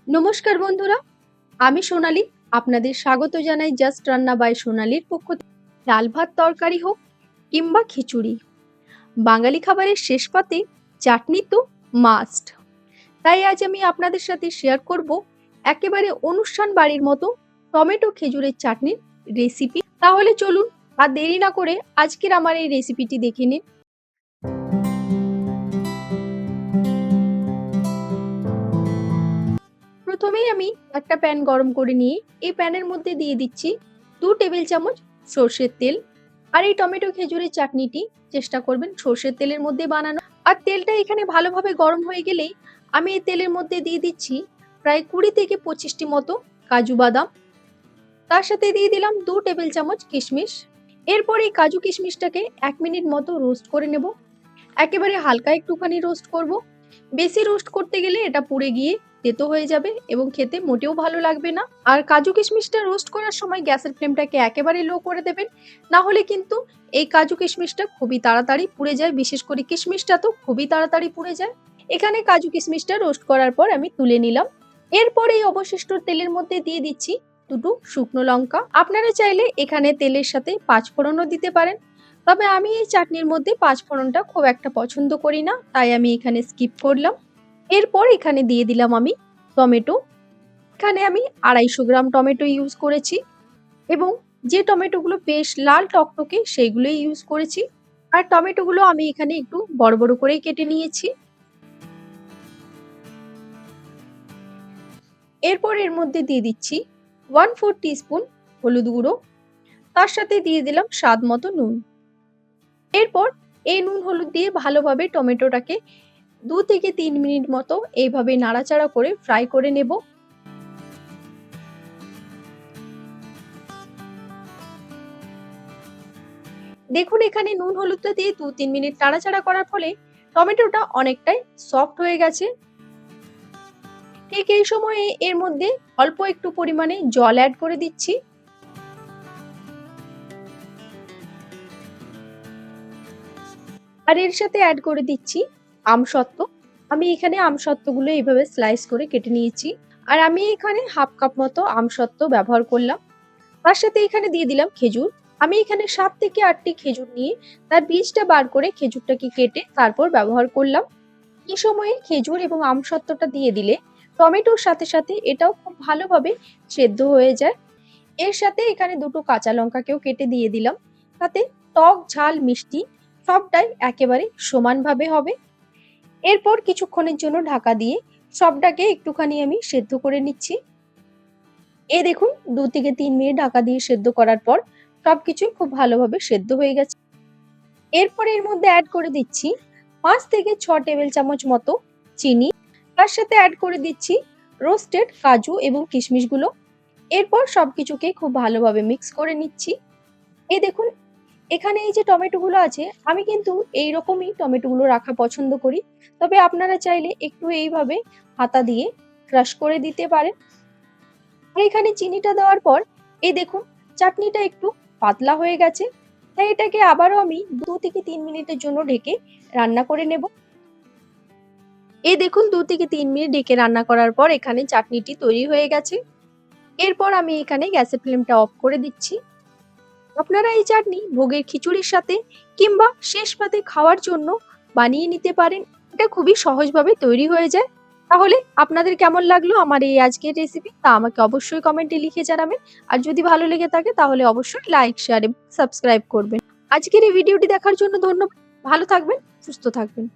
নমস্কার বন্ধুরা, আমি সোনালী। আপনাদের স্বাগত জানাই জাস্ট রান্না বাই সোনালীর পক্ষ থেকে। ডাল ভাত তরকারি হোক কিংবা খিচুড়ি, বাঙালি খাবারের শেষ পাতে চাটনি তো মাস্ট। তাই আজ আমি আপনাদের সাথে শেয়ার করব একেবারে অনুষ্ঠান বাড়ির মতো টমেটো খেজুরের চাটনির রেসিপি। তাহলে চলুন আর দেরি না করে আজকের আমার এই রেসিপিটি দেখে নিন। প্রথমেই আমি একটা প্যান গরম করে নিয়ে এই প্যানের মধ্যে দিয়ে দিচ্ছি 2 টেবিল চামচ সর্ষের তেল। আর এই টমেটো খেজুরের চাটনিটি চেষ্টা করবেন সর্ষের তেলের মধ্যে বানানো। আর তেলটা এখানে ভালোভাবে গরম হয়ে গেলেই আমি এই তেলের মধ্যে দিয়ে দিচ্ছি প্রায় 20 থেকে 25টি মতো কাজু বাদাম। তার সাথে দিয়ে দিলাম 2 টেবিল চামচ কিশমিশ। এরপর এই কাজু কিশমিশটাকে 1 মিনিট মতো রোস্ট করে নেব। একেবারে হালকা একটুখানি রোস্ট করব। বেশি রোস্ট করতে গেলে এটা পুড়ে গিয়ে তেতো হয়ে যাবে এবং খেতে মোটেও ভালো লাগবে না। আর কাজু কিশমিশটা রোস্ট করার সময় গ্যাসের ফ্লেমটাকে একেবারে লো করে দেবেন, না হলে কিন্তু এই কাজু কিশমিশটা খুবই তাড়াতাড়ি পুড়ে যায়। বিশেষ করে কিশমিশটা তো খুবই তাড়াতাড়ি পুড়ে যায়। এখানে কাজু কিশমিশটা রোস্ট করার পর আমি তুলে নিলাম। এরপর এই অবশিষ্ট তেলের মধ্যে দিয়ে দিচ্ছি দুটো শুকনো লঙ্কা। আপনারা চাইলে এখানে তেলের সাথে 5 ফোড়নও দিতে পারেন, তবে আমি এই চাটনির মধ্যে 5 ফোড়নটা খুব একটা পছন্দ করি না, তাই আমি এখানে স্কিপ করলাম। এরপর এখানে দিয়ে দিলাম আমি টমেটো। এখানে আমি 250 গ্রাম টমেটো ইউজ করেছি এবং যে টমেটোগুলো বেশ লাল টকটকে সেইগুলোই ইউজ করেছি। আর টমেটোগুলো আমি এখানে একটু বড় বড় করেই কেটে নিয়েছি। এরপর এর মধ্যে দিয়ে দিচ্ছি 1/4 টিস্পুন হলুদ গুঁড়ো। তার সাথে দিয়ে দিলাম স্বাদ মতো নুন। এরপর এই নুন হলুদ দিয়ে ভালোভাবে টমেটোটাকে 2 থেকে 3 মিনিট মতো এইভাবে নাড়াচাড়া করে ফ্রাই করে নেব। দেখুন এখানে নুন হলুদটা দিয়ে 2-3 মিনিট নাড়াচাড়া করার ফলে টমেটোটা অনেকটাই সফট হয়ে গেছে। ঠিক এই সময়ে এর মধ্যে অল্প একটু পরিমাণে জল অ্যাড করে দিচ্ছি। আর এর সাথে অ্যাড করে দিচ্ছি আমসত্ত্ব। আমি এখানে আমসত্ত্বগুলো এইভাবে স্লাইস করে কেটে নিয়েছি। আর আমি এখানে 1/2 কাপ মতো আমসত্ত্ব ব্যবহার করলাম। তার সাথে এখানে দিয়ে দিলাম খেজুর। আমি এখানে 7 থেকে 8টি খেজুর নিয়ে তার বীজটা বার করে খেজুরটাকে কেটে তারপর ব্যবহার করলাম। এই সময়ে খেজুর এবং আমসত্ত্বটা দিয়ে দিলে টমেটোর সাথে সাথে এটাও খুব ভালোভাবে সেদ্ধ হয়ে যায়। এর সাথে এখানে দুটো কাঁচা লঙ্কাকেও কেটে দিয়ে দিলাম। তাতে টক ঝাল মিষ্টি সবটাই একেবারে সমানভাবে হবে। এরপর কিছুক্ষণের জন্য ঢাকা দিয়ে সবটাকে একটুখানি আমি সেদ্ধ করে নিচ্ছি। এই দেখুন 2 থেকে 3 মিনিট ঢাকা দিয়ে সেদ্ধ করার পর সবকিছুই খুব ভালোভাবে সেদ্ধ হয়ে গেছে। এরপর এর মধ্যে অ্যাড করে দিচ্ছি 5 থেকে 6 টেবিল চামচ মতো চিনি। তার সাথে অ্যাড করে দিচ্ছি রোস্টেড কাজু এবং কিশমিশগুলো। এরপর সবকিছুকে খুব ভালোভাবে মিক্স করে নিচ্ছি। এই দেখুন এখানে এই যে টমেটোগুলো আছে, আমি কিন্তু এইরকমই টমেটোগুলো রাখা পছন্দ করি, তবে আপনারা চাইলে একটু এইভাবে হাতা দিয়ে ক্রাশ করে দিতে পারেন। আর এখানে চিনিটা দেওয়ার পর এই দেখুন চাটনিটা একটু পাতলা হয়ে গেছে, তাই এটাকে আবারও আমি 2 থেকে 3 মিনিটের জন্য ঢেকে রান্না করে নেব। এই দেখুন 2 থেকে 3 মিনিট ঢেকে রান্না করার পর এখানে চাটনিটি তৈরি হয়ে গেছে। এরপর আমি এখানে গ্যাসের ফ্লেমটা অফ করে দিচ্ছি। আপনারা এই চাটনি ভোগের খিচুড়ির সাথে কিংবা শেষ পাতে খাওয়ার জন্য বানিয়ে নিতে পারেন। এটা খুবই সহজভাবে তৈরি হয়ে যায়। তাহলে আপনাদের কেমন লাগলো আমার এই আজকের রেসিপি তা আমাকে অবশ্যই কমেন্টে লিখে জানাবেন। আর যদি ভালো লেগে থাকে তাহলে অবশ্যই লাইক, শেয়ার এবং সাবস্ক্রাইব করবেন। আজকের এই ভিডিওটি দেখার জন্য ধন্যবাদ। ভালো থাকবেন, সুস্থ থাকবেন।